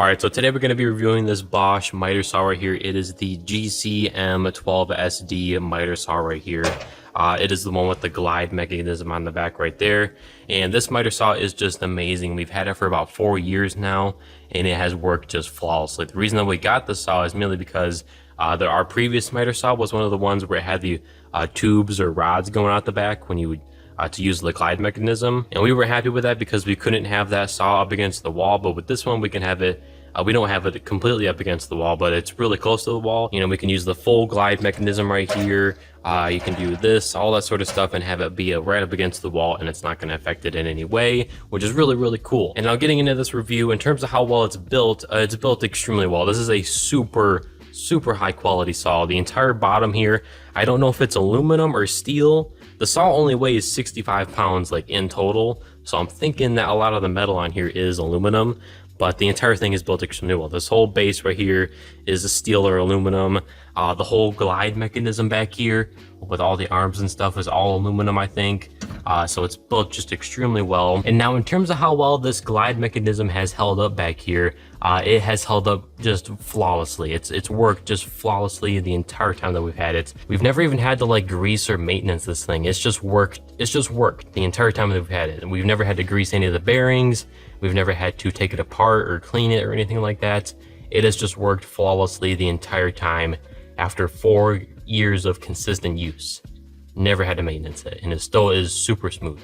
Alright, so today we're going to be reviewing this Bosch miter saw right here. It is the GCM12SD miter saw right here. It is the one with the glide mechanism on the back right there. And this miter saw is just amazing. We've had it for about 4 years now, and it has worked just flawlessly. The reason that we got the saw is merely because our previous miter saw was one of the ones where it had the tubes or rods going out the back when you would to use the glide mechanism, and we were happy with that because we couldn't have that saw up against the wall. But with this one we can have it, we don't have it completely up against the wall, but it's really close to the wall. You know, we can use the full glide mechanism right here. You can do this, all that sort of stuff, and have it be right up against the wall, and it's not going to affect it in any way, which is really cool. And now getting into this review, in terms of how well it's built extremely well. This is a super high quality saw. The entire bottom here, I don't know if it's aluminum or steel. The saw only weighs 65 pounds like in total, so I'm thinking that a lot of the metal on here is aluminum, but the entire thing is built extremely well. This whole base right here is a steel or aluminum. The whole glide mechanism back here with all the arms and stuff is all aluminum, I think. So it's built just extremely well. And now in terms of how well this glide mechanism has held up back here, it has held up just flawlessly. It's worked just flawlessly the entire time that we've had it. We've never even had to like grease or maintenance this thing. It's just worked the entire time that we've had it. And we've never had to grease any of the bearings. We've never had to take it apart or clean it or anything like that. It has just worked flawlessly the entire time after 4 years of consistent use. Never had to maintenance it, and it still is super smooth.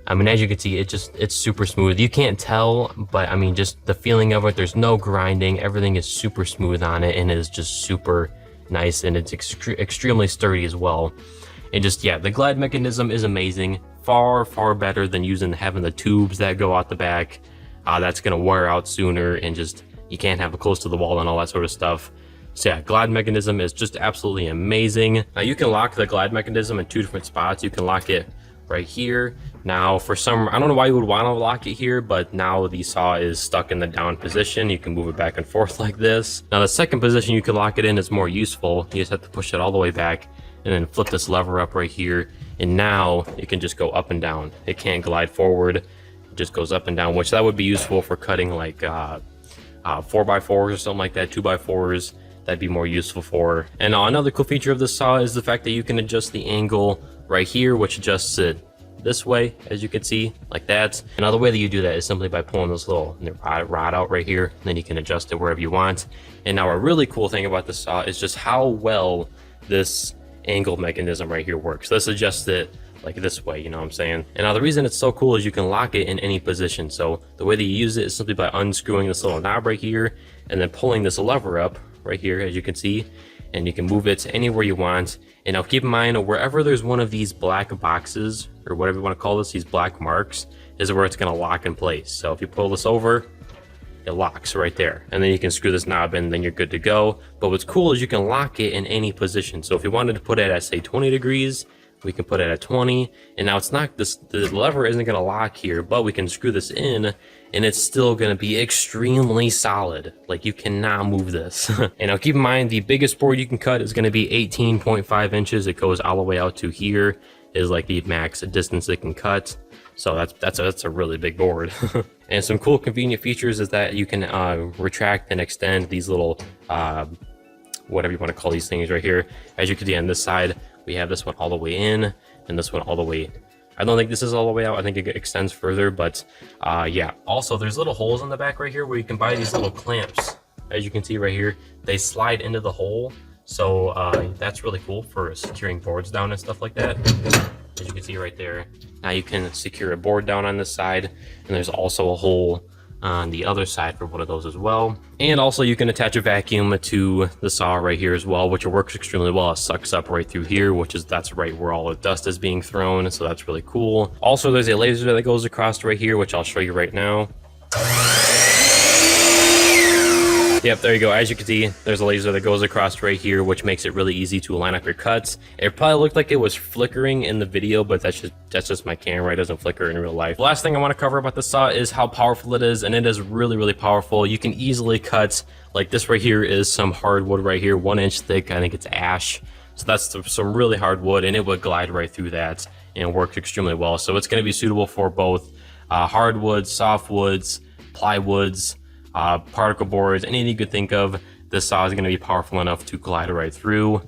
I mean, as you can see, it's super smooth. You can't tell, but I mean, just the feeling of it, there's no grinding. Everything is super smooth on it, and it is just super nice, and it's extremely sturdy as well. And just, yeah, the glide mechanism is amazing. Far better than having the tubes that go out the back. That's gonna wear out sooner, and just, you can't have it close to the wall and all that sort of stuff. So yeah, glide mechanism is just absolutely amazing. Now you can lock the glide mechanism in 2 different spots. You can lock it right here. Now I don't know why you would want to lock it here, but now the saw is stuck in the down position. You can move it back and forth like this. Now the second position you can lock it in is more useful. You just have to push it all the way back and then flip this lever up right here. And now it can just go up and down. It can't glide forward. It just goes up and down, which that would be useful for cutting like 4x4s or something like that, 2x4s. That'd be more useful for. And another cool feature of this saw is the fact that you can adjust the angle right here, which adjusts it this way, as you can see, like that. Another way that you do that is simply by pulling this little rod out right here, and then you can adjust it wherever you want. And now a really cool thing about this saw is just how well this angle mechanism right here works. Let's adjust it like this way, you know what I'm saying? And now the reason it's so cool is you can lock it in any position. So the way that you use it is simply by unscrewing this little knob right here and then pulling this lever up right here, as you can see, and you can move it anywhere you want. And now keep in mind, wherever there's one of these black boxes or whatever you want to call this, these black marks, is where it's going to lock in place. So if you pull this over, it locks right there, and then you can screw this knob in, then you're good to go. But what's cool is you can lock it in any position. So if you wanted to put it at, say, 20 degrees, we can put it at 20, and now it's not the lever isn't going to lock here, but we can screw this in and it's still going to be extremely solid. Like, you cannot move this. And now keep in mind, the biggest board you can cut is going to be 18.5 inches. It goes all the way out to here is like the max distance it can cut. So that's a really big board. And some cool convenient features is that you can retract and extend these little whatever you want to call these things right here. As you can see on this side, we have this one all the way in and this one all the way. I don't think this is all the way out. I think it extends further, but yeah. Also, there's little holes in the back right here where you can buy these little clamps. As you can see right here, they slide into the hole. So that's really cool for securing boards down and stuff like that. As you can see right there. Now you can secure a board down on this side, and there's also a hole on the other side for one of those as well. And also you can attach a vacuum to the saw right here as well, which works extremely well. It sucks up right through here, that's right where all the dust is being thrown, so that's really cool. Also, there's a laser that goes across right here, which I'll show you right now. Yep, there you go. As you can see, there's a laser that goes across right here, which makes it really easy to line up your cuts. It probably looked like it was flickering in the video, but that's just my camera. It doesn't flicker in real life. The last thing I want to cover about the saw is how powerful it is, and it is really powerful. You can easily cut, like this right here is some hardwood right here, 1 inch thick. I think it's ash. So that's some really hard wood, and it would glide right through that and work extremely well. So it's going to be suitable for both hardwoods, softwoods, plywoods, particle boards, anything you could think of. This saw is going to be powerful enough to glide right through.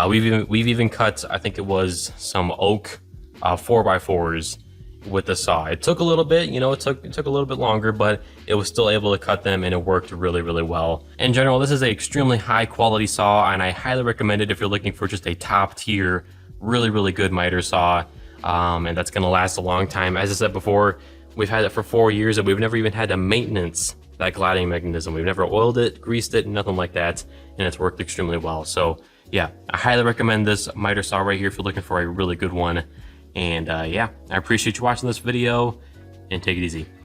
We've even cut, I think it was some oak 4x4s with the saw. It took a little bit, you know, it took a little bit longer, but it was still able to cut them, and it worked really, really well. In general, this is an extremely high quality saw, and I highly recommend it if you're looking for just a top tier, really, really good miter saw, and that's going to last a long time. As I said before, we've had it for 4 years, and we've never even had to maintenance that gliding mechanism. We've never oiled it, greased it, nothing like that, and it's worked extremely well. So yeah, I highly recommend this miter saw right here if you're looking for a really good one. And yeah, I appreciate you watching this video, and take it easy.